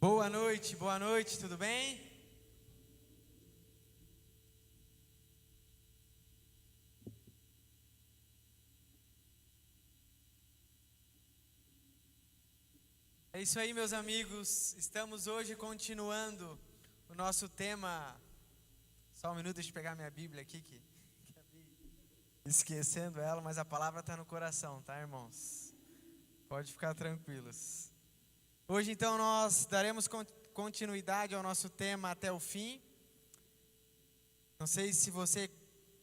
Boa noite, tudo bem? É isso aí, meus amigos. Estamos hoje continuando o nosso tema. Só um minuto, deixa eu pegar minha Bíblia aqui, que acabei esquecendo ela, mas a palavra está no coração, tá, irmãos? Pode ficar tranquilos. Hoje, então, nós daremos continuidade ao nosso tema até o fim. Não sei se você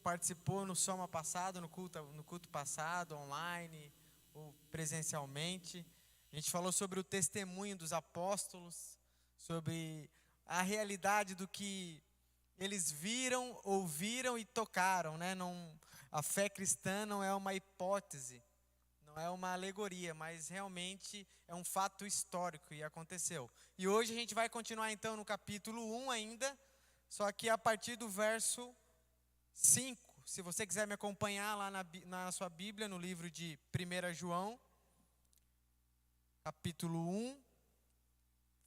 participou no Soma passado, no culto passado, online ou presencialmente. A gente falou sobre o testemunho dos apóstolos, sobre a realidade do que eles viram, ouviram e tocaram, né? A fé cristã não é uma hipótese, não é uma alegoria, mas realmente é um fato histórico e aconteceu. E hoje a gente vai continuar então no capítulo 1 ainda, só que a partir do verso 5. Se você quiser me acompanhar lá na sua Bíblia, no livro de 1 João, capítulo 1,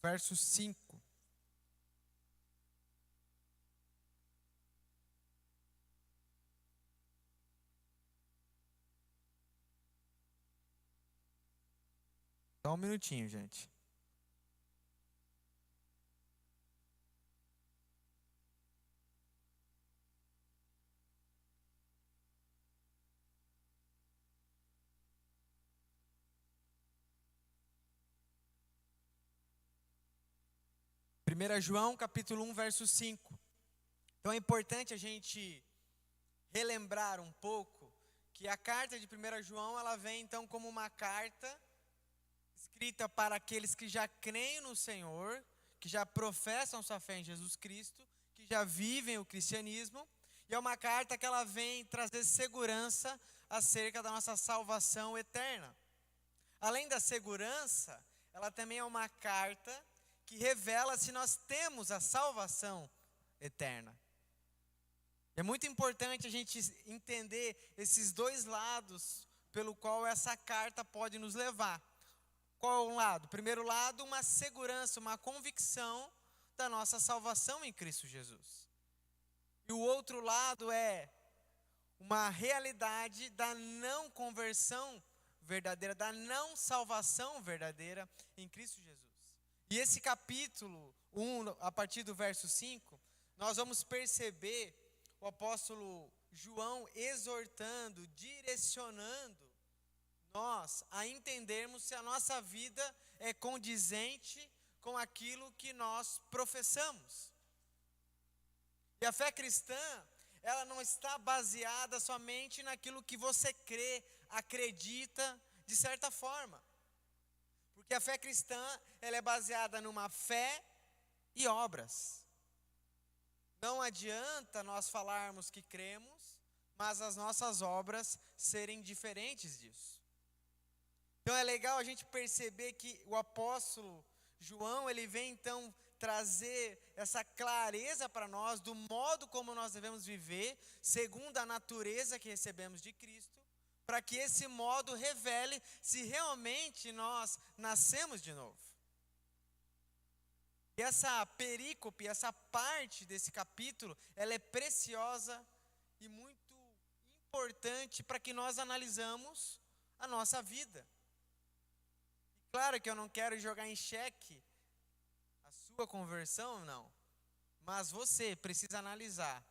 verso 5. Só um minutinho, gente. Primeira João, capítulo 1, verso 5. Então é importante a gente relembrar um pouco que a carta de 1 João, ela vem então como uma carta escrita para aqueles que já creem no Senhor, que já professam sua fé em Jesus Cristo, que já vivem o cristianismo, e é uma carta que ela vem trazer segurança acerca da nossa salvação eterna. Além da segurança, ela também é uma carta que revela se nós temos a salvação eterna. É muito importante a gente entender esses dois lados pelo qual essa carta pode nos levar. Qual é um lado? Primeiro lado, uma segurança, uma convicção da nossa salvação em Cristo Jesus. E o outro lado é uma realidade da não conversão verdadeira, da não salvação verdadeira em Cristo Jesus. E esse capítulo 1, a partir do verso 5, nós vamos perceber o apóstolo João exortando, direcionando nós a entendermos se a nossa vida é condizente com aquilo que nós professamos. E a fé cristã, ela não está baseada somente naquilo que você crê, acredita de certa forma. Porque a fé cristã, ela é baseada numa fé e obras. Não adianta nós falarmos que cremos, mas as nossas obras serem diferentes disso. Então é legal a gente perceber que o apóstolo João, ele vem então trazer essa clareza para nós do modo como nós devemos viver, segundo a natureza que recebemos de Cristo, para que esse modo revele se realmente nós nascemos de novo. E essa perícope, essa parte desse capítulo, ela é preciosa e muito importante para que nós analisamos a nossa vida. Claro que eu não quero jogar em xeque a sua conversão, não. Mas você precisa analisar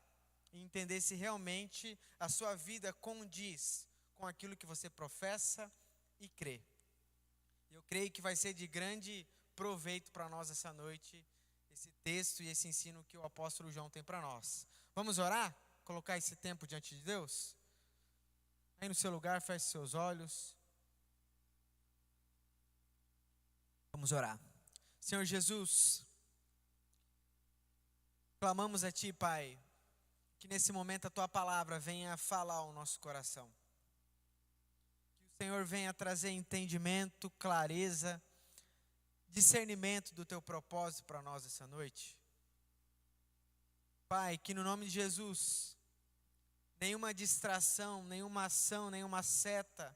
e entender se realmente a sua vida condiz com aquilo que você professa e crê. Eu creio que vai ser de grande proveito para nós essa noite, esse texto e esse ensino que o apóstolo João tem para nós. Vamos orar? Colocar esse tempo diante de Deus? Aí no seu lugar, feche seus olhos. Vamos orar. Senhor Jesus, clamamos a Ti, Pai, que nesse momento a Tua palavra venha falar ao nosso coração. Que o Senhor venha trazer entendimento, clareza, discernimento do Teu propósito para nós essa noite. Pai, que no nome de Jesus, nenhuma distração, nenhuma ação, nenhuma seta,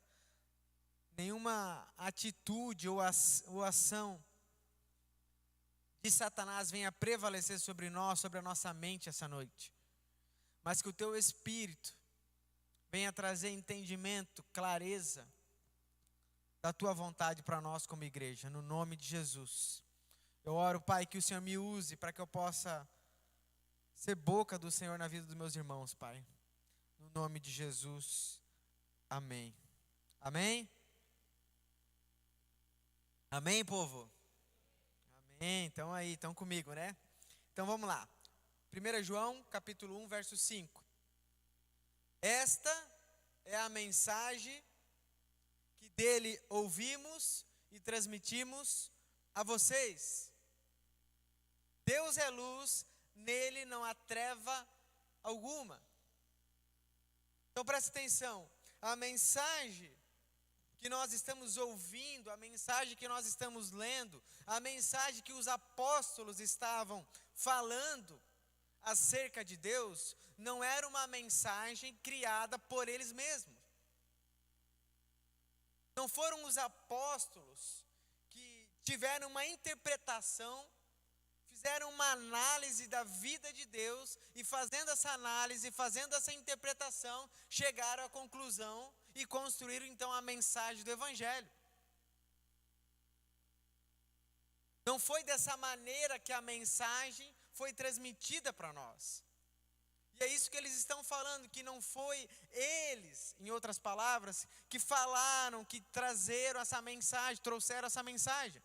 nenhuma atitude ou ação de Satanás venha prevalecer sobre nós, sobre a nossa mente essa noite. Mas que o teu Espírito venha trazer entendimento, clareza da tua vontade para nós como igreja, no nome de Jesus. Eu oro, Pai, que o Senhor me use para que eu possa ser boca do Senhor na vida dos meus irmãos, Pai. No nome de Jesus, amém. Amém? Amém, povo? Amém, então aí, estão comigo, né? Então vamos lá. 1 João, capítulo 1, verso 5. Esta é a mensagem que dele ouvimos e transmitimos a vocês. Deus é luz, nele não há treva alguma. Então presta atenção, a mensagem que nós estamos ouvindo, a mensagem que nós estamos lendo, a mensagem que os apóstolos estavam falando acerca de Deus, não era uma mensagem criada por eles mesmos. Não foram os apóstolos que tiveram uma interpretação, fizeram uma análise da vida de Deus e fazendo essa análise, fazendo essa interpretação, chegaram à conclusão e construíram então a mensagem do Evangelho. Não foi dessa maneira que a mensagem foi transmitida para nós. E é isso que eles estão falando, que não foi eles, em outras palavras, que falaram, que trouxeram essa mensagem.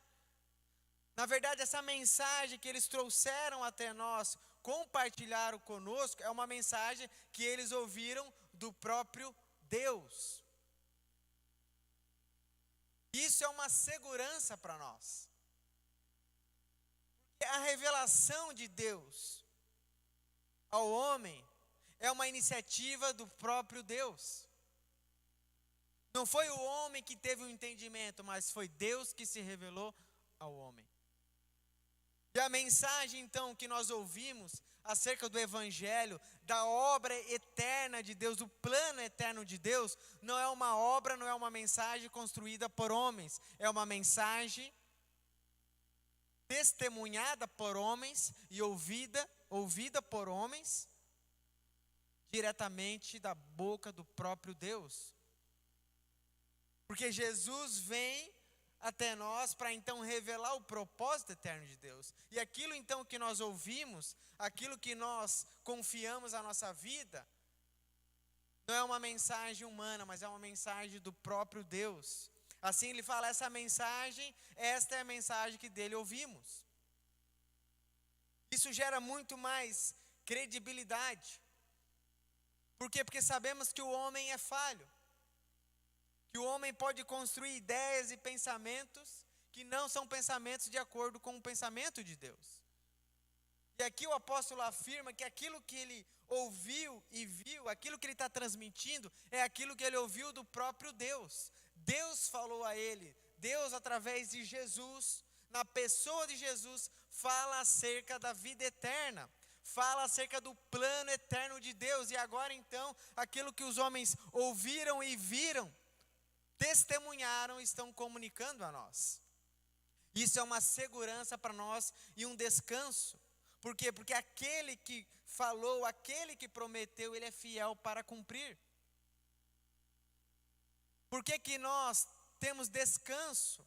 Na verdade, essa mensagem que eles trouxeram até nós, compartilharam conosco, é uma mensagem que eles ouviram do próprio Deus. Isso é uma segurança para nós. Porque a revelação de Deus ao homem é uma iniciativa do próprio Deus. Não foi o homem que teve um entendimento, mas foi Deus que se revelou ao homem. E a mensagem então que nós ouvimos acerca do Evangelho, da obra eterna de Deus, do plano eterno de Deus, não é uma obra, não é uma mensagem construída por homens, é uma mensagem testemunhada por homens e ouvida por homens, diretamente da boca do próprio Deus. Porque Jesus vem até nós para então revelar o propósito eterno de Deus. E aquilo então que nós ouvimos, aquilo que nós confiamos a nossa vida, não é uma mensagem humana, mas é uma mensagem do próprio Deus. Assim ele fala, esta é a mensagem que dele ouvimos. Isso gera muito mais credibilidade. Por quê? Porque sabemos que o homem é falho. Que o homem pode construir ideias e pensamentos que não são pensamentos de acordo com o pensamento de Deus. E aqui o apóstolo afirma que aquilo que ele ouviu e viu, aquilo que ele está transmitindo, é aquilo que ele ouviu do próprio Deus. Deus falou a ele, Deus através de Jesus, na pessoa de Jesus, fala acerca da vida eterna. Fala acerca do plano eterno de Deus. E agora então, aquilo que os homens ouviram e viram, testemunharam, estão comunicando a nós. Isso é uma segurança para nós e um descanso. Por quê? Porque aquele que falou, aquele que prometeu, ele é fiel para cumprir. Por que nós temos descanso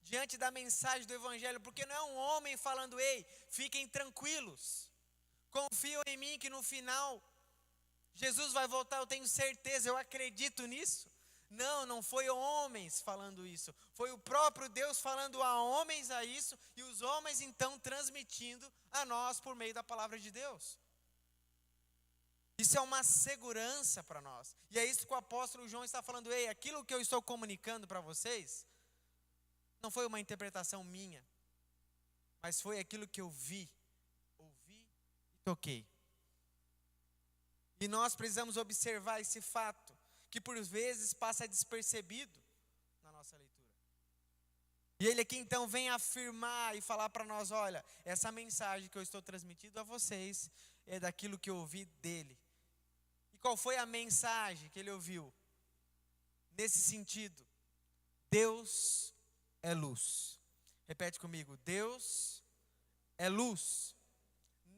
diante da mensagem do Evangelho? Porque não é um homem falando, ei, fiquem tranquilos, confiam em mim que no final Jesus vai voltar, eu tenho certeza, eu acredito nisso. Não foi homens falando isso, foi o próprio Deus falando a homens a isso, e os homens então transmitindo a nós por meio da palavra de Deus. Isso é uma segurança para nós, e é isso que o apóstolo João está falando, ei, aquilo que eu estou comunicando para vocês, não foi uma interpretação minha, mas foi aquilo que eu vi, ouvi e toquei. E nós precisamos observar esse fato, que por vezes passa despercebido na nossa leitura. E ele aqui então vem afirmar e falar para nós, olha, essa mensagem que eu estou transmitindo a vocês é daquilo que eu ouvi dele. E qual foi a mensagem que ele ouviu? Nesse sentido, Deus é luz. Repete comigo, Deus é luz.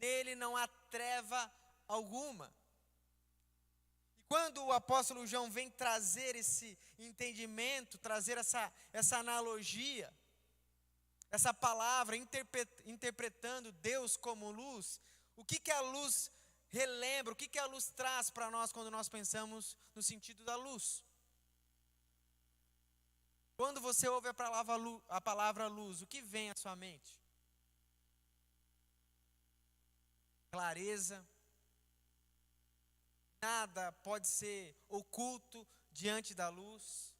Nele não há treva alguma. E quando o apóstolo João vem trazer esse entendimento, trazer essa analogia, essa palavra, interpretando Deus como luz, o que a luz relembra, o que a luz traz para nós quando nós pensamos no sentido da luz? Quando você ouve a palavra luz, o que vem à sua mente? Clareza. Nada pode ser oculto diante da luz.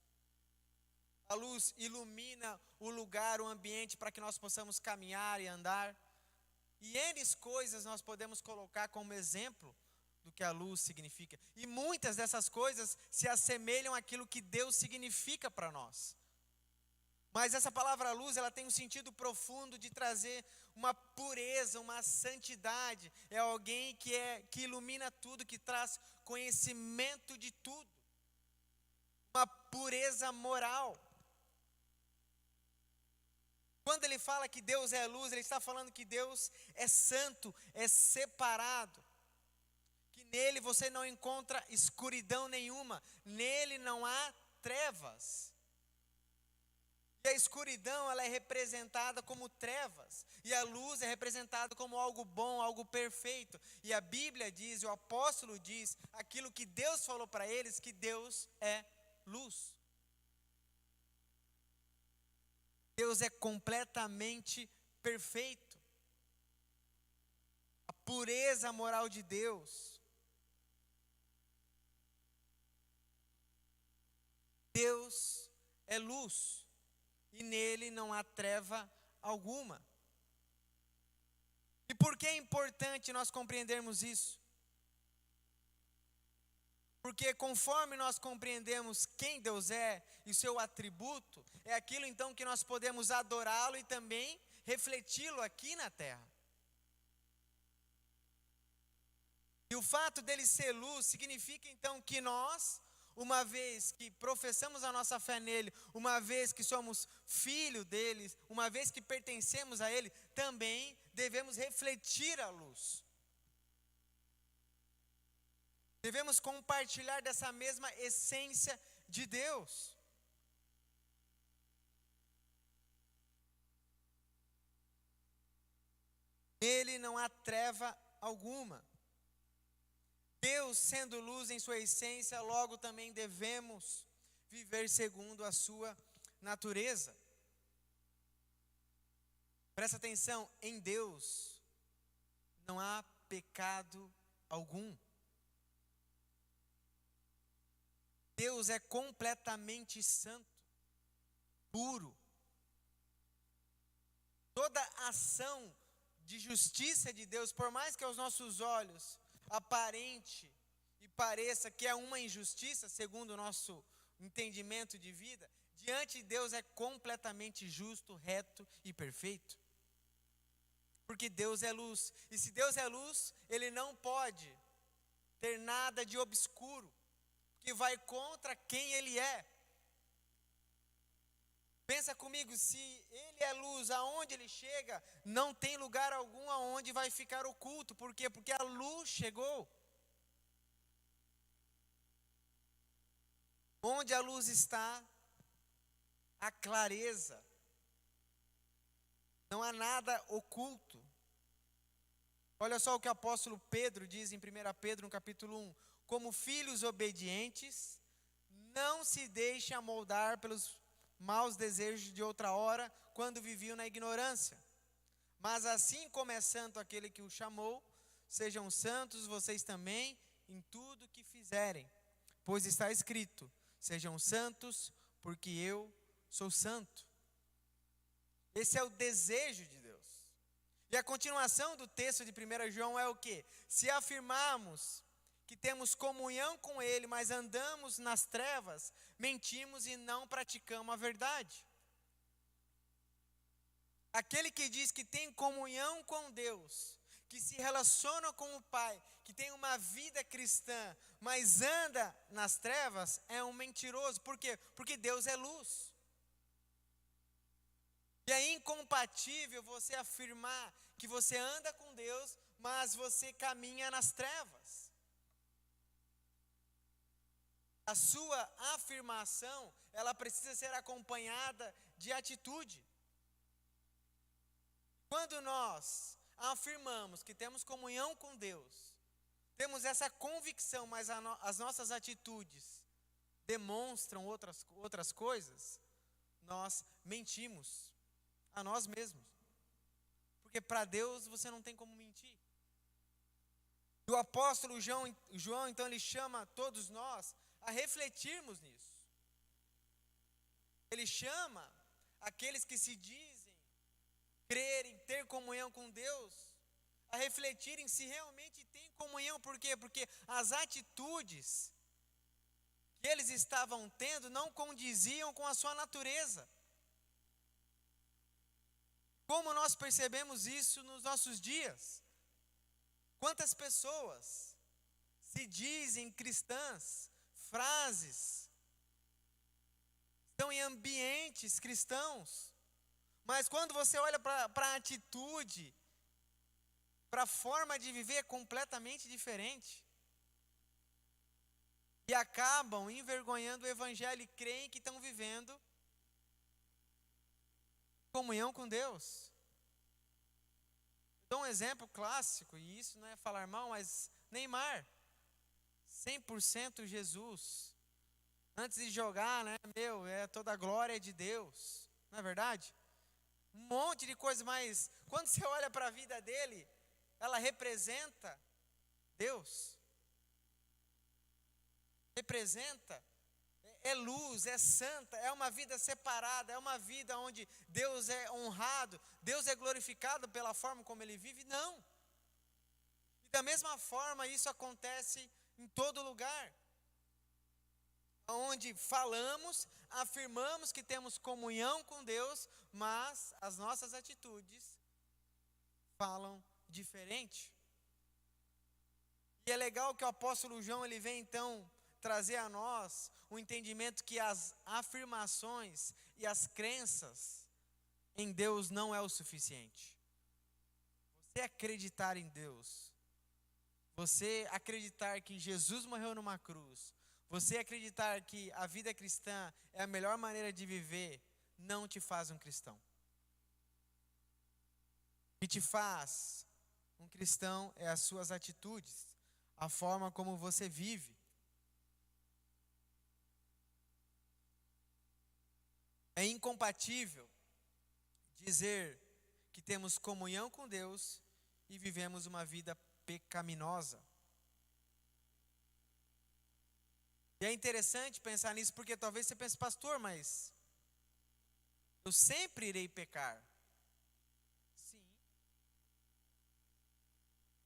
A luz ilumina o lugar, o ambiente, para que nós possamos caminhar e andar. E N coisas nós podemos colocar como exemplo do que a luz significa. E muitas dessas coisas se assemelham àquilo que Deus significa para nós. Mas essa palavra luz, ela tem um sentido profundo de trazer uma pureza, uma santidade. É alguém que ilumina tudo, que traz conhecimento de tudo. Uma pureza moral. Quando ele fala que Deus é luz, ele está falando que Deus é santo, é separado. Que nele você não encontra escuridão nenhuma. Nele não há trevas. E a escuridão, ela é representada como trevas. E a luz é representada como algo bom, algo perfeito. E a Bíblia diz, o apóstolo diz, aquilo que Deus falou para eles, que Deus é luz. Deus é completamente perfeito. A pureza moral de Deus. Deus é luz. E nele não há treva alguma. E por que é importante nós compreendermos isso? Porque conforme nós compreendemos quem Deus é e seu atributo, é aquilo então que nós podemos adorá-lo e também refleti-lo aqui na terra. E o fato dele ser luz significa então que nós, uma vez que professamos a nossa fé nele, uma vez que somos filhos dele, uma vez que pertencemos a ele, também devemos refletir a luz. Devemos compartilhar dessa mesma essência de Deus. Nele não há treva alguma. Deus sendo luz em sua essência, logo também devemos viver segundo a sua natureza. Presta atenção, em Deus não há pecado algum. Deus é completamente santo, puro. Toda ação de justiça de Deus, por mais que aos nossos olhos aparente e pareça que é uma injustiça, segundo o nosso entendimento de vida, diante de Deus é completamente justo, reto e perfeito. Porque Deus é luz. E se Deus é luz, Ele não pode ter nada de obscuro, que vai contra quem Ele é. Pensa comigo, se Ele é luz, aonde Ele chega, não tem lugar algum aonde vai ficar oculto. Por quê? Porque a luz chegou. Onde a luz está, a clareza. Não há nada oculto. Olha só o que o apóstolo Pedro diz em 1 Pedro, no capítulo 1. Como filhos obedientes, não se deixem amoldar pelos maus desejos de outra hora, quando viviam na ignorância. Mas assim como é santo aquele que o chamou, sejam santos vocês também em tudo que fizerem. Pois está escrito, sejam santos, porque eu sou santo. Esse é o desejo de Deus. E a continuação do texto de 1 João é o quê? Se afirmarmos que temos comunhão com Ele, mas andamos nas trevas, mentimos e não praticamos a verdade. Aquele que diz que tem comunhão com Deus, que se relaciona com o Pai, que tem uma vida cristã, mas anda nas trevas, é um mentiroso. Por quê? Porque Deus é luz. E é incompatível você afirmar que você anda com Deus, mas você caminha nas trevas. A sua afirmação, ela precisa ser acompanhada de atitude. Quando nós afirmamos que temos comunhão com Deus, temos essa convicção, mas as nossas atitudes demonstram outras coisas, nós mentimos a nós mesmos. Porque para Deus você não tem como mentir. E o apóstolo João, então, ele chama todos nós a refletirmos nisso. Ele chama aqueles que se dizem crerem, ter comunhão com Deus, a refletirem se realmente têm comunhão. Por quê? Porque as atitudes que eles estavam tendo não condiziam com a sua natureza. Como nós percebemos isso nos nossos dias? Quantas pessoas se dizem cristãs, frases, estão em ambientes cristãos, mas quando você olha para a atitude, para a forma de viver, é completamente diferente. E acabam envergonhando o evangelho e creem que estão vivendo comunhão com Deus. Dou um exemplo clássico, e isso não é falar mal, mas Neymar, 100% Jesus. Antes de jogar, né, toda a glória de Deus, não é verdade? Um monte de coisa, mas quando você olha para a vida dele, ela representa Deus. Representa, é luz, é santa, é uma vida separada, é uma vida onde Deus é honrado, Deus é glorificado pela forma como ele vive? Não. E da mesma forma isso acontece em todo lugar. Onde falamos, afirmamos que temos comunhão com Deus, mas as nossas atitudes falam diferente. E é legal que o apóstolo João, ele vem então trazer a nós o entendimento que as afirmações e as crenças em Deus não é o suficiente. Você acreditar em Deus, você acreditar que Jesus morreu numa cruz, você acreditar que a vida cristã é a melhor maneira de viver, não te faz um cristão. O que te faz um cristão é as suas atitudes, a forma como você vive. É incompatível dizer que temos comunhão com Deus e vivemos uma vida pecaminosa. E é interessante pensar nisso, porque talvez você pense, pastor, mas eu sempre irei pecar. Sim.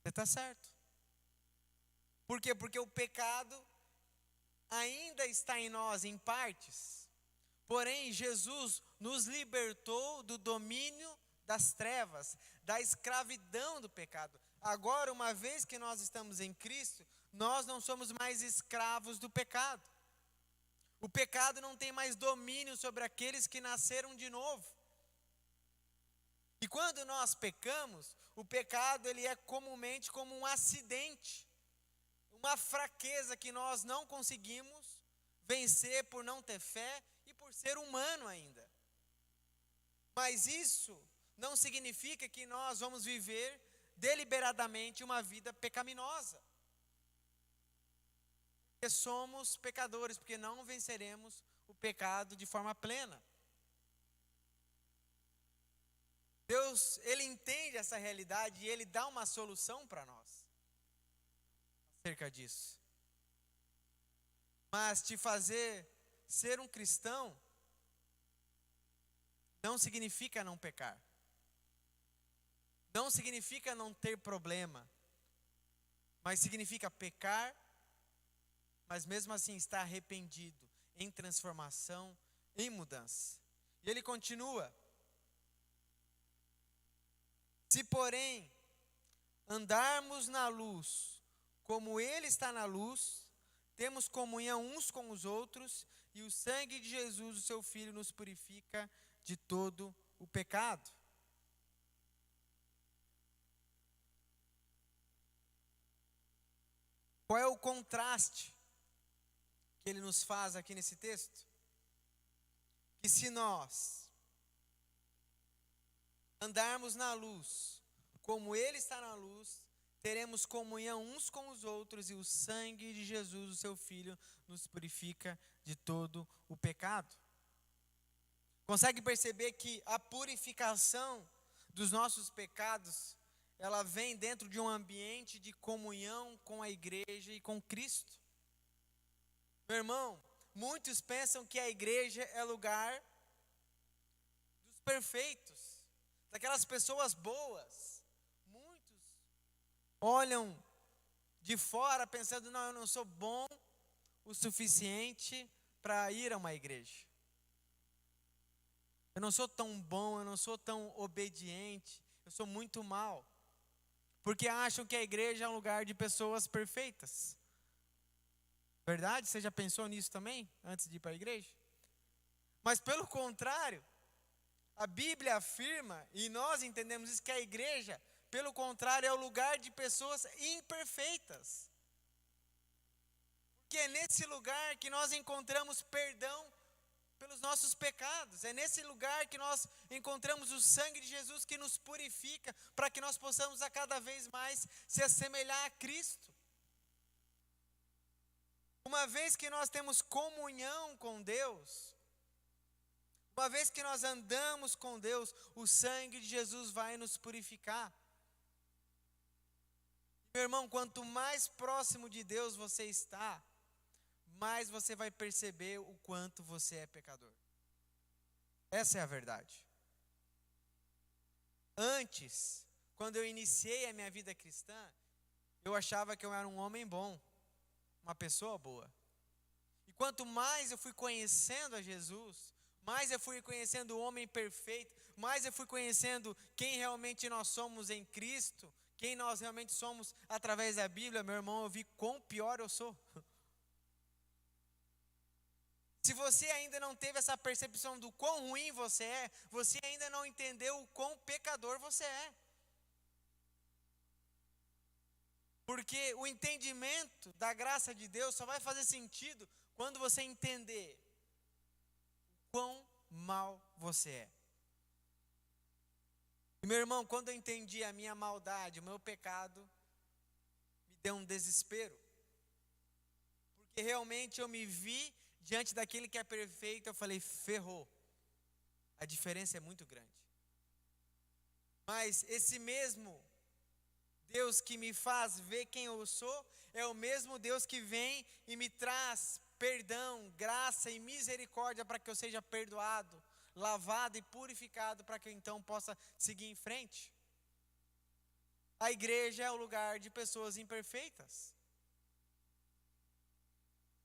Você está certo. Por quê? Porque o pecado ainda está em nós, em partes. Porém, Jesus nos libertou do domínio das trevas, da escravidão do pecado. Agora, uma vez que nós estamos em Cristo, nós não somos mais escravos do pecado. O pecado não tem mais domínio sobre aqueles que nasceram de novo. E quando nós pecamos, o pecado ele é comumente como um acidente, uma fraqueza que nós não conseguimos vencer por não ter fé e por ser humano ainda. Mas isso não significa que nós vamos viver deliberadamente uma vida pecaminosa. Porque somos pecadores, porque não venceremos o pecado de forma plena. Deus, ele entende essa realidade e ele dá uma solução para nós acerca disso. Mas te fazer ser um cristão não significa não pecar. Não significa não ter problema. Mas significa pecar, mas mesmo assim estar arrependido, em transformação, em mudança. E ele continua. Se, porém, andarmos na luz, como ele está na luz, temos comunhão uns com os outros, e o sangue de Jesus, o seu Filho, nos purifica de todo o pecado. Qual é o contraste que ele nos faz aqui nesse texto? Que se nós andarmos na luz, como ele está na luz, teremos comunhão uns com os outros, e o sangue de Jesus, o seu Filho, nos purifica de todo o pecado. Consegue perceber que a purificação dos nossos pecados, ela vem dentro de um ambiente de comunhão com a igreja e com Cristo? Meu irmão, muitos pensam que a igreja é lugar dos perfeitos, daquelas pessoas boas. Muitos olham de fora pensando, não, eu não sou bom o suficiente para ir a uma igreja. Eu não sou tão bom, eu não sou tão obediente, eu sou muito mal. Porque acham que a igreja é um lugar de pessoas perfeitas. Verdade? Você já pensou nisso também, antes de ir para a igreja? Mas pelo contrário, a Bíblia afirma, e nós entendemos isso, que a igreja, pelo contrário, é o lugar de pessoas imperfeitas. Porque é nesse lugar que nós encontramos perdão pelos nossos pecados. É nesse lugar que nós encontramos o sangue de Jesus que nos purifica, para que nós possamos a cada vez mais se assemelhar a Cristo. Uma vez que nós temos comunhão com Deus, uma vez que nós andamos com Deus, o sangue de Jesus vai nos purificar. Meu irmão, quanto mais próximo de Deus você está, mais você vai perceber o quanto você é pecador. Essa é a verdade. Antes, quando eu iniciei a minha vida cristã, eu achava que eu era um homem bom, uma pessoa boa. E quanto mais eu fui conhecendo a Jesus, mais eu fui conhecendo o homem perfeito, mais eu fui conhecendo quem realmente nós somos em Cristo, quem nós realmente somos através da Bíblia, meu irmão, eu vi quão pior eu sou. Se você ainda não teve essa percepção do quão ruim você é, você ainda não entendeu o quão pecador você é. Porque o entendimento da graça de Deus só vai fazer sentido quando você entender o quão mal você é. E meu irmão, quando eu entendi a minha maldade, o meu pecado, me deu um desespero. Porque realmente eu me vi diante daquele que é perfeito, eu falei, ferrou. A diferença é muito grande. Mas esse mesmo Deus que me faz ver quem eu sou, é o mesmo Deus que vem e me traz perdão, graça e misericórdia para que eu seja perdoado, lavado e purificado, para que eu então possa seguir em frente. A igreja é o lugar de pessoas imperfeitas,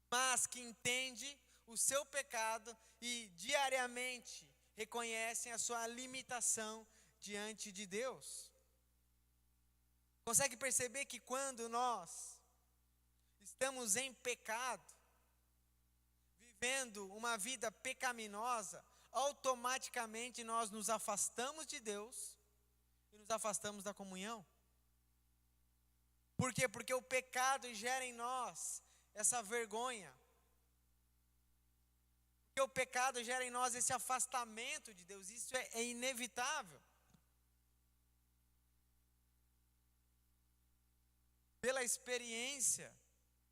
mas que entende o seu pecado e diariamente reconhecem a sua limitação diante de Deus. Consegue perceber que quando nós estamos em pecado, vivendo uma vida pecaminosa, automaticamente nós nos afastamos de Deus e nos afastamos da comunhão? Por quê? Porque o pecado gera em nós essa vergonha. Porque o pecado gera em nós esse afastamento de Deus. Isso é inevitável. Pela experiência,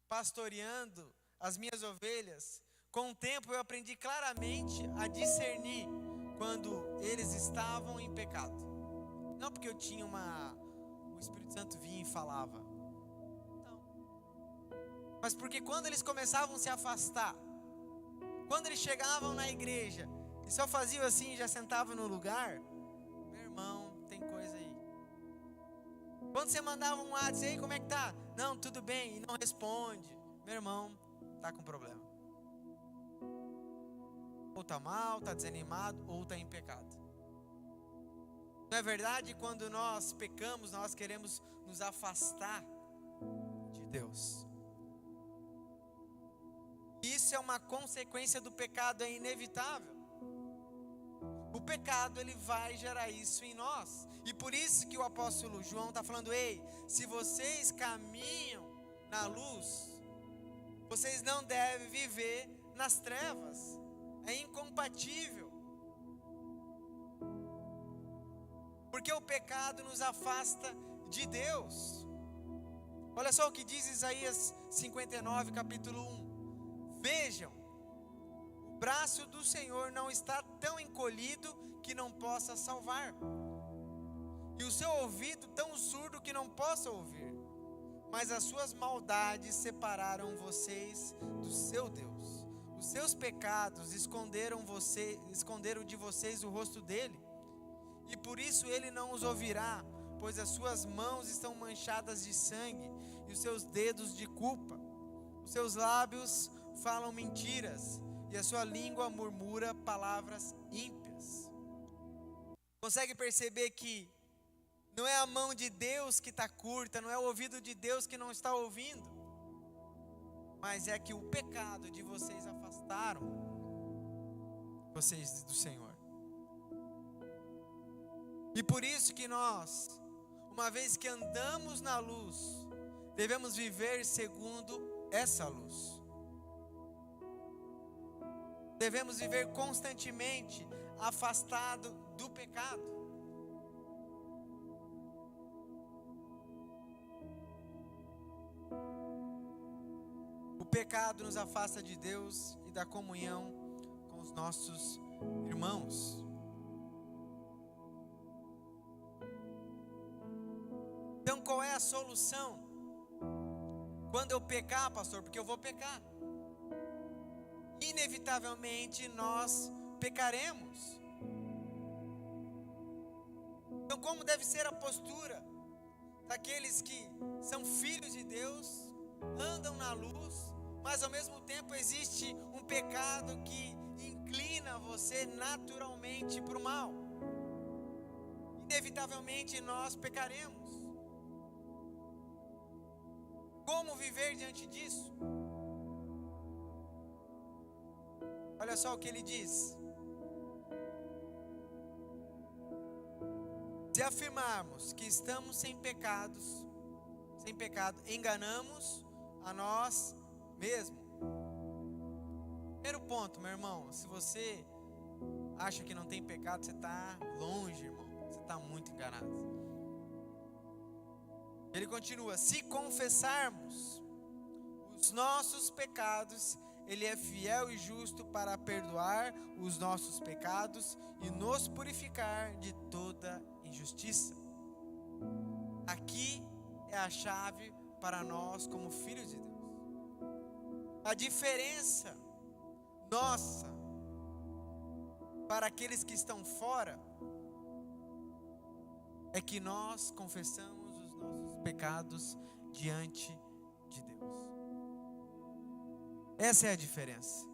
pastoreando as minhas ovelhas, com o tempo eu aprendi claramente a discernir quando eles estavam em pecado. Não porque eu tinha o Espírito Santo vinha e falava. Não. Mas porque quando eles começavam a se afastar, quando eles chegavam na igreja e só faziam assim e já sentavam no lugar, meu irmão, tem coisa aí. Quando você mandava um WhatsApp, aí como é que tá? Não, tudo bem, e não responde. Meu irmão, tá com problema. Ou tá mal, tá desanimado, ou tá em pecado. Não é verdade? Quando nós pecamos, nós queremos nos afastar de Deus. Isso é uma consequência do pecado, é inevitável. o pecado ele vai gerar isso em nós. E por isso que o apóstolo João está falando: ei, se vocês caminham na luz, vocês não devem viver nas trevas. É incompatível. Porque o pecado nos afasta de Deus. Olha só o que diz Isaías 59, capítulo 1. Vejam, o braço do Senhor não está tão encolhido que não possa salvar, e o seu ouvido tão surdo que não possa ouvir. Mas as suas maldades separaram vocês do seu Deus. Os seus pecados esconderam de vocês o rosto dele. E por isso ele não os ouvirá, pois as suas mãos estão manchadas de sangue e os seus dedos de culpa. Os seus lábios falam mentiras e a sua língua murmura palavras ímpias. Consegue perceber que não é a mão de Deus que está curta, não é o ouvido de Deus que não está ouvindo, mas é que o pecado de vocês afastaram vocês do Senhor. E por isso que nós, uma vez que andamos na luz, devemos viver segundo essa luz. Devemos viver constantemente afastado do pecado. O pecado nos afasta de Deus e da comunhão com os nossos irmãos. Então qual é a solução? Quando eu pecar, pastor, porque eu vou pecar. Inevitavelmente nós pecaremos. Então como deve ser a postura daqueles que são filhos de Deus, andam na luz, mas ao mesmo tempo existe um pecado que inclina você naturalmente para o mal? Inevitavelmente nós pecaremos. Como viver diante disso? Olha só o que ele diz: se afirmarmos que estamos sem pecado, enganamos a nós mesmos. Primeiro ponto, meu irmão, se você acha que não tem pecado, você está longe, irmão, você está muito enganado. Ele continua: se confessarmos os nossos pecados, Ele é fiel e justo para perdoar os nossos pecados e nos purificar de toda injustiça. Aqui é a chave para nós como filhos de Deus. A diferença nossa para aqueles que estão fora é que nós confessamos nossos pecados diante de Deus. Essa é a diferença.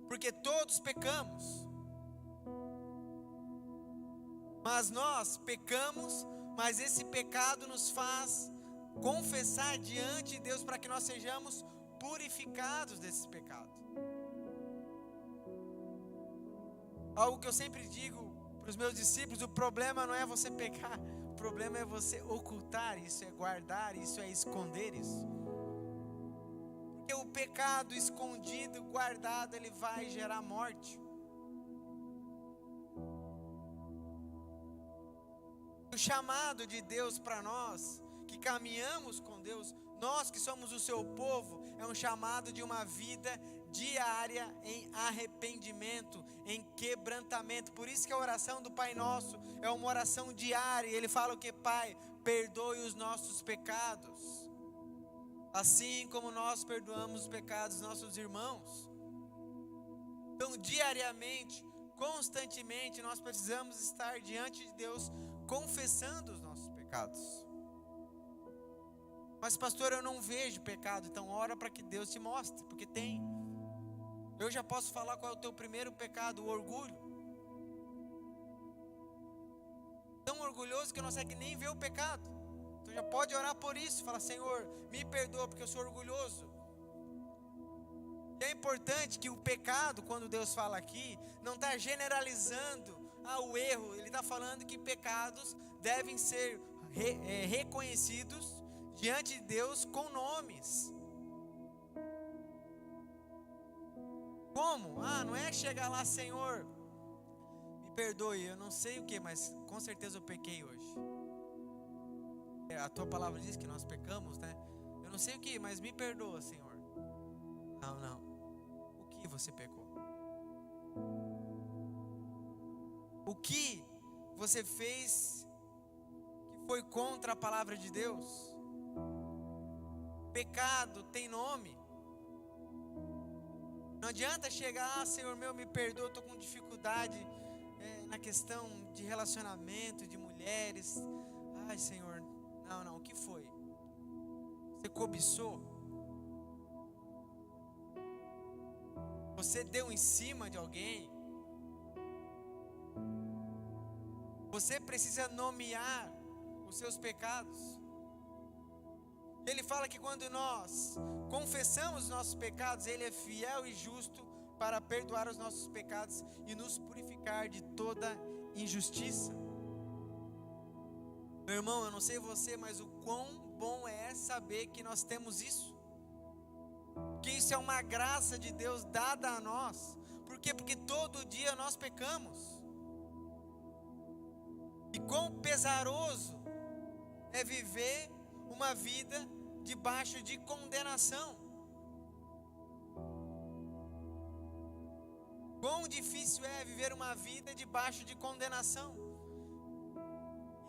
Porque todos pecamos. Mas nós pecamos, mas esse pecado nos faz confessar diante de Deus para que nós sejamos purificados desse pecado. Algo que eu sempre digo para os meus discípulos: o problema não é você pecar, o problema é você ocultar isso, é guardar isso, é esconder isso. Porque o pecado escondido, guardado, ele vai gerar morte. O chamado de Deus para nós, que caminhamos com Deus, nós que somos o seu povo, é um chamado de uma vida diária em arrependimento, em quebrantamento. Por isso que a oração do Pai Nosso é uma oração diária. Ele fala o que? Pai, perdoe os nossos pecados, assim como nós perdoamos os pecados dos nossos irmãos. Então diariamente, constantemente, nós precisamos estar diante de Deus, confessando os nossos pecados. Mas pastor, eu não vejo pecado. Então ora para que Deus te mostre, porque tem. Eu já posso falar qual é o teu primeiro pecado: o orgulho. Tão orgulhoso que não consegue nem ver o pecado. Então já pode orar por isso. Fala: Senhor, me perdoa porque eu sou orgulhoso. E é importante que o pecado, quando Deus fala aqui, não está generalizando ao erro. Ele está falando que pecados devem ser reconhecidos diante de Deus com nomes. Como? Não é chegar lá, Senhor, me perdoe, eu não sei o que, mas com certeza eu pequei hoje. A tua palavra diz que nós pecamos, né? Eu não sei o que, mas me perdoa, Senhor. Não. O que você pecou? O que você fez que foi contra a palavra de Deus? Pecado tem nome. Não adianta chegar, Senhor meu, me perdoa, estou com dificuldade na questão de relacionamento, de mulheres. Ai, Senhor, não, o que foi? Você cobiçou? Você deu em cima de alguém? Você precisa nomear os seus pecados. Ele fala que quando nós confessamos os nossos pecados, Ele é fiel e justo para perdoar os nossos pecados e nos purificar de toda injustiça. Meu irmão, eu não sei você, mas o quão bom é saber que nós temos isso. Que isso é uma graça de Deus dada a nós. Por quê? Porque todo dia nós pecamos. E quão pesaroso é viver uma vida debaixo de condenação. Quão difícil é viver uma vida debaixo de condenação.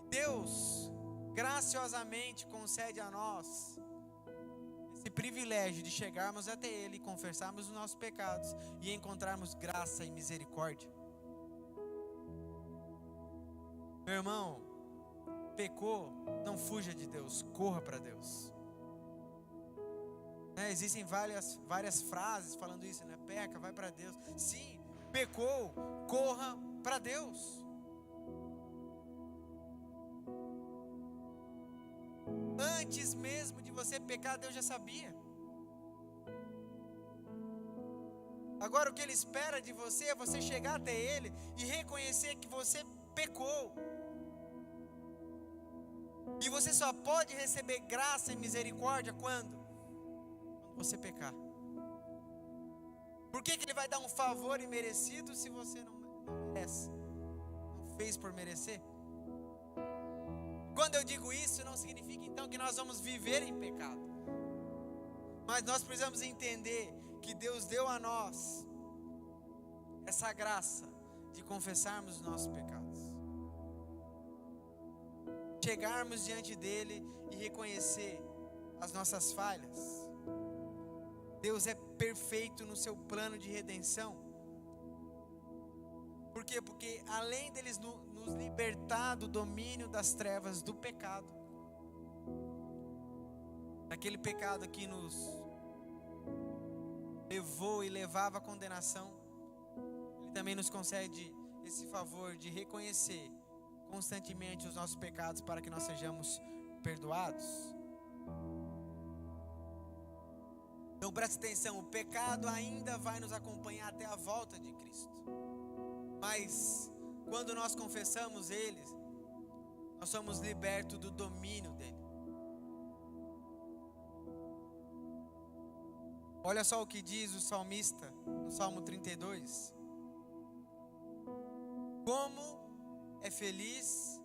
E Deus graciosamente concede a nós esse privilégio de chegarmos até Ele, confessarmos os nossos pecados e encontrarmos graça e misericórdia. Meu irmão, pecou, não fuja de Deus, corra para Deus. Existem várias frases falando isso, né? Peca, vai para Deus. Sim, pecou, corra para Deus. Antes mesmo de você pecar, Deus já sabia. Agora o que Ele espera de você é você chegar até Ele e reconhecer que você pecou. E você só pode receber graça e misericórdia quando você pecar. Por que Ele vai dar um favor imerecido se você não merece? Não fez por merecer? Quando eu digo isso, não significa então que nós vamos viver em pecado. Mas nós precisamos entender que Deus deu a nós essa graça de confessarmos os nossos pecados. Chegarmos diante dEle e reconhecer as nossas falhas. Deus é perfeito no seu plano de redenção. Por quê? Porque além deles nos libertar do domínio das trevas do pecado, daquele pecado que nos levou e levava à condenação, Ele também nos concede esse favor de reconhecer constantemente os nossos pecados para que nós sejamos perdoados. Então presta atenção, o pecado ainda vai nos acompanhar até a volta de Cristo. Mas quando nós confessamos Ele, nós somos libertos do domínio dele. Olha só o que diz o salmista no Salmo 32. Como é feliz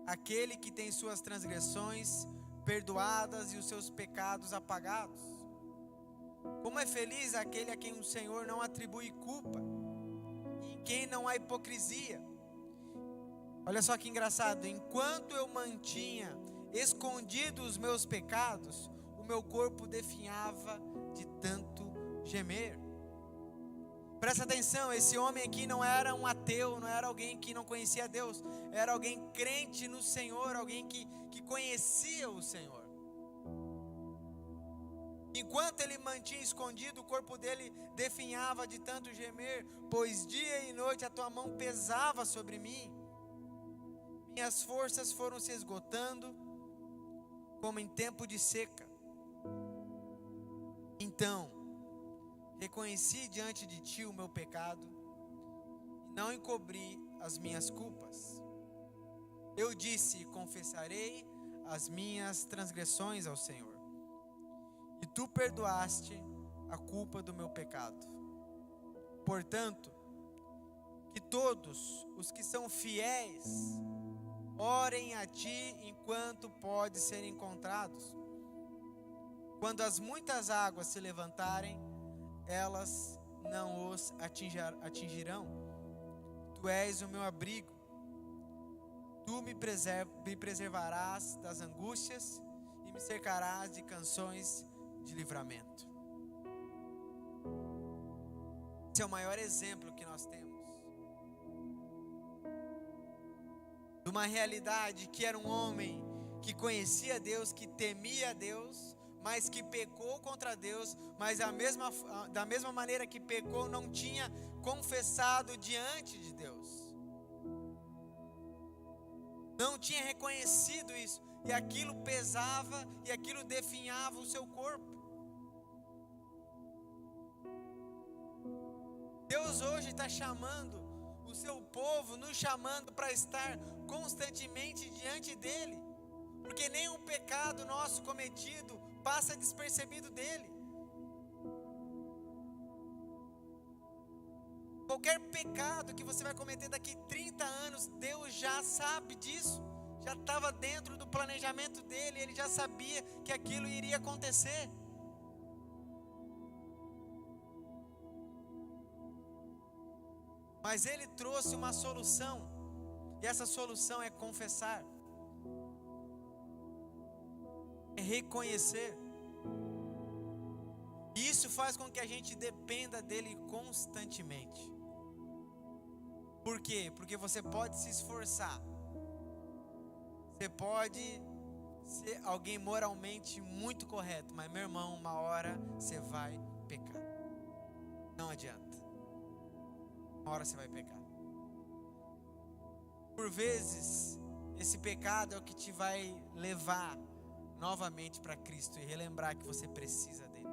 aquele que tem suas transgressões perdoadas e os seus pecados apagados. Como é feliz aquele a quem o Senhor não atribui culpa, e em quem não há hipocrisia. Olha só que engraçado, enquanto eu mantinha escondidos os meus pecados, o meu corpo definhava de tanto gemer. Presta atenção, esse homem aqui não era um ateu, não era alguém que não conhecia Deus, era alguém crente no Senhor, alguém que conhecia o Senhor. Enquanto ele mantinha escondido, o corpo dele definhava de tanto gemer, pois dia e noite a tua mão pesava sobre mim. Minhas forças foram se esgotando, como em tempo de seca. Então, reconheci diante de ti o meu pecado, e não encobri as minhas culpas. Eu disse: confessarei as minhas transgressões ao Senhor, e tu perdoaste a culpa do meu pecado. Portanto, que todos os que são fiéis orem a ti enquanto podem ser encontrados. Quando as muitas águas se levantarem, elas não os atingirão. Tu és o meu abrigo. Tu me preservarás das angústias e me cercarás de canções de livramento. Esse é o maior exemplo que nós temos de uma realidade que era um homem que conhecia Deus, que temia Deus, mas que pecou contra Deus, mas da mesma maneira que pecou, não tinha confessado diante de Deus. Não tinha reconhecido isso, e aquilo pesava, e aquilo definhava o seu corpo. Deus hoje está chamando o seu povo, nos chamando para estar constantemente diante dEle, porque nenhum pecado nosso cometido passa despercebido dEle. Qualquer pecado que você vai cometer daqui 30 anos, Deus já sabe disso, já estava dentro do planejamento dEle, Ele já sabia que aquilo iria acontecer. Mas Ele trouxe uma solução, e essa solução é confessar, é reconhecer. E isso faz com que a gente dependa dEle constantemente. Por quê? Porque você pode se esforçar, você pode ser alguém moralmente muito correto, mas meu irmão, uma hora você vai pecar. Não adianta. Uma hora você vai pecar. Por vezes, esse pecado é o que te vai levar novamente para Cristo e relembrar que você precisa dele.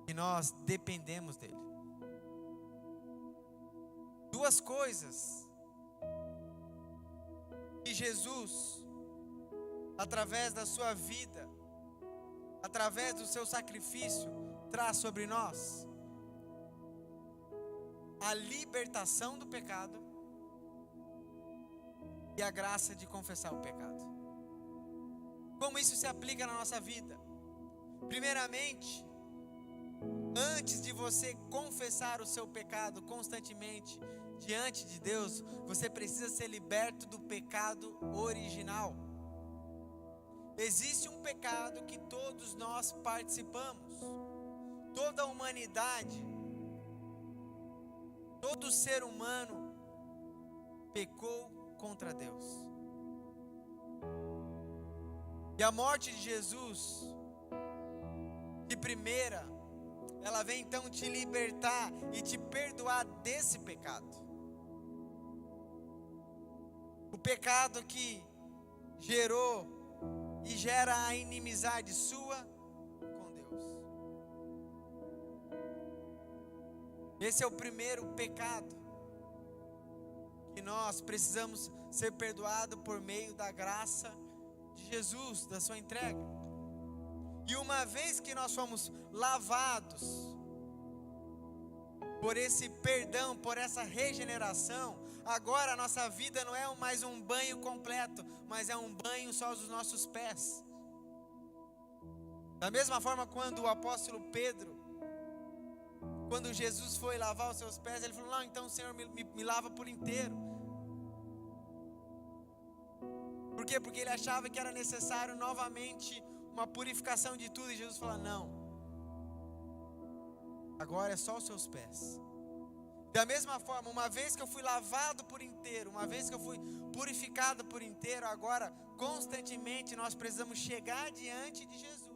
E nós dependemos dele. Duas coisas que Jesus, através da sua vida, através do seu sacrifício, traz sobre nós: a libertação do pecado e a graça de confessar o pecado. Como isso se aplica na nossa vida? Primeiramente, antes de você confessar o seu pecado constantemente diante de Deus, você precisa ser liberto do pecado original. Existe um pecado que todos nós participamos, toda a humanidade, todo ser humano pecou contra Deus. E a morte de Jesus, de primeira, ela vem então te libertar e te perdoar desse pecado. O pecado que gerou e gera a inimizade sua com Deus. Esse é o primeiro pecado que nós precisamos ser perdoados por meio da graça de Jesus, da sua entrega. E uma vez que nós fomos lavados por esse perdão, por essa regeneração, agora a nossa vida não é mais um banho completo, mas é um banho só dos nossos pés. Da mesma forma, quando o apóstolo Pedro, quando Jesus foi lavar os seus pés, ele falou: não, então o Senhor me lava por inteiro. Por quê? Porque ele achava que era necessário novamente uma purificação de tudo, e Jesus falou: não, agora é só os seus pés. Da mesma forma, uma vez que eu fui lavado por inteiro, uma vez que eu fui purificado por inteiro, agora constantemente nós precisamos chegar diante de Jesus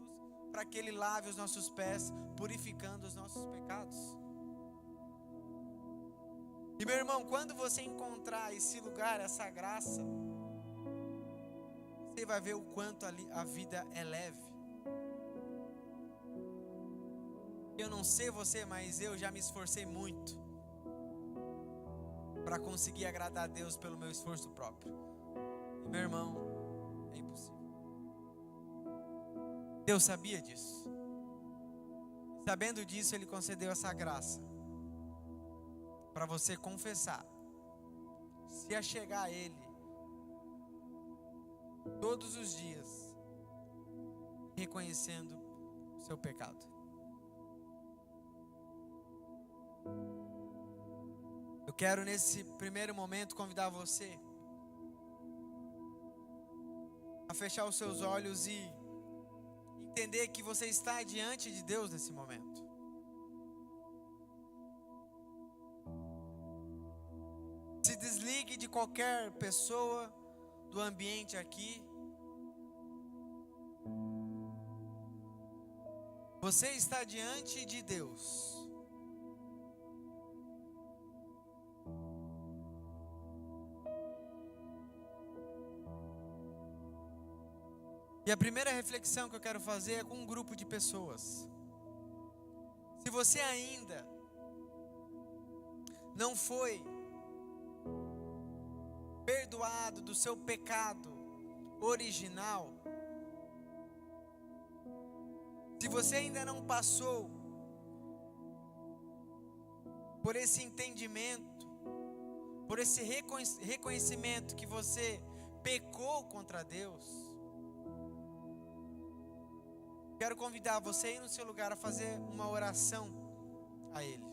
para que Ele lave os nossos pés, purificando os nossos pecados. E meu irmão, quando você encontrar esse lugar, essa graça, você vai ver o quanto a vida é leve. Eu não sei você, mas eu já me esforcei muito para conseguir agradar a Deus pelo meu esforço próprio. E, meu irmão, é impossível. Deus sabia disso. Sabendo disso, Ele concedeu essa graça para você confessar, se achegar a Ele todos os dias, reconhecendo o seu pecado. Eu quero nesse primeiro momento convidar você a fechar os seus olhos e entender que você está diante de Deus nesse momento. Se desligue de qualquer pessoa do ambiente aqui. Você está diante de Deus. E a primeira reflexão que eu quero fazer é com um grupo de pessoas. Se você ainda não foi perdoado do seu pecado original, se você ainda não passou por esse entendimento, por esse reconhecimento que você pecou contra Deus, quero convidar você aí no seu lugar a fazer uma oração a Ele.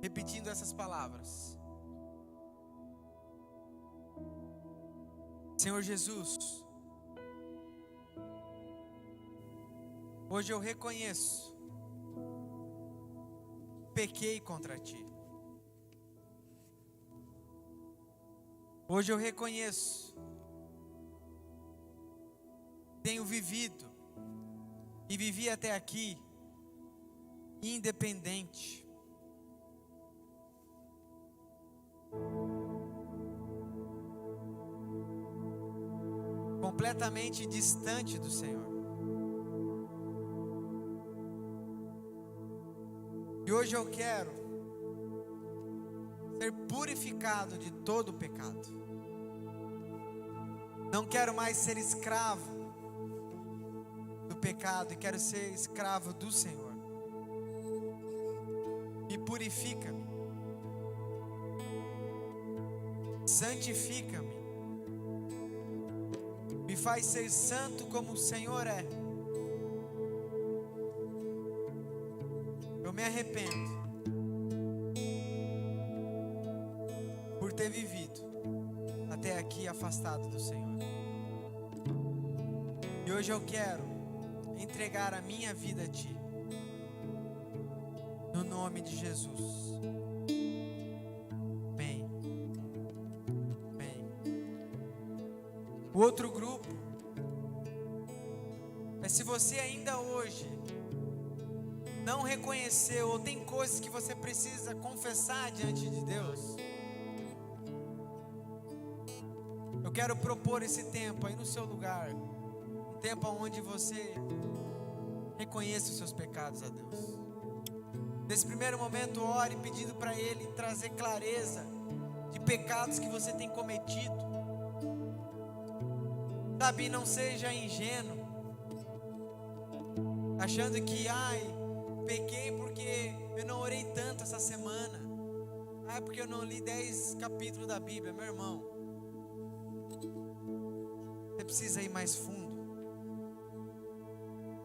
Repetindo essas palavras. Senhor Jesus, hoje eu reconheço, pequei contra Ti. Hoje eu reconheço, tenho vivido e vivi até aqui independente. Completamente distante do Senhor. E hoje eu quero ser purificado de todo o pecado. Não quero mais ser escravo do pecado e quero ser escravo do Senhor. Me purifica-me, santifica-me, me faz ser santo como o Senhor é. Eu me arrependo por ter vivido até aqui afastado do Senhor. E hoje eu quero entregar a minha vida a Ti, no nome de Jesus. Amém. Amém. O outro grupo é se você ainda hoje não reconheceu ou tem coisas que você precisa confessar diante de Deus. Eu quero propor esse tempo aí no seu lugar, um tempo onde você reconheça os seus pecados a Deus. Nesse primeiro momento, ore pedindo para Ele trazer clareza de pecados que você tem cometido. Sabe, não seja ingênuo, achando que, pequei porque eu não orei tanto essa semana. Porque eu não li 10 capítulos da Bíblia. Meu irmão, você precisa ir mais fundo.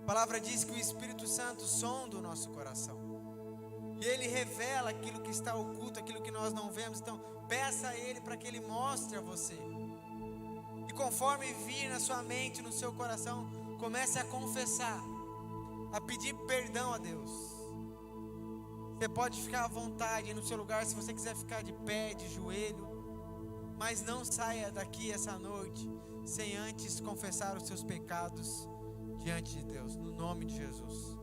A palavra diz que o Espírito Santo sonda o nosso coração. E Ele revela aquilo que está oculto, aquilo que nós não vemos. Então, peça a Ele para que Ele mostre a você. E conforme vir na sua mente, no seu coração, comece a confessar, a pedir perdão a Deus. Você pode ficar à vontade no seu lugar, se você quiser ficar de pé, de joelho. Mas não saia daqui essa noite sem antes confessar os seus pecados diante de Deus, no nome de Jesus.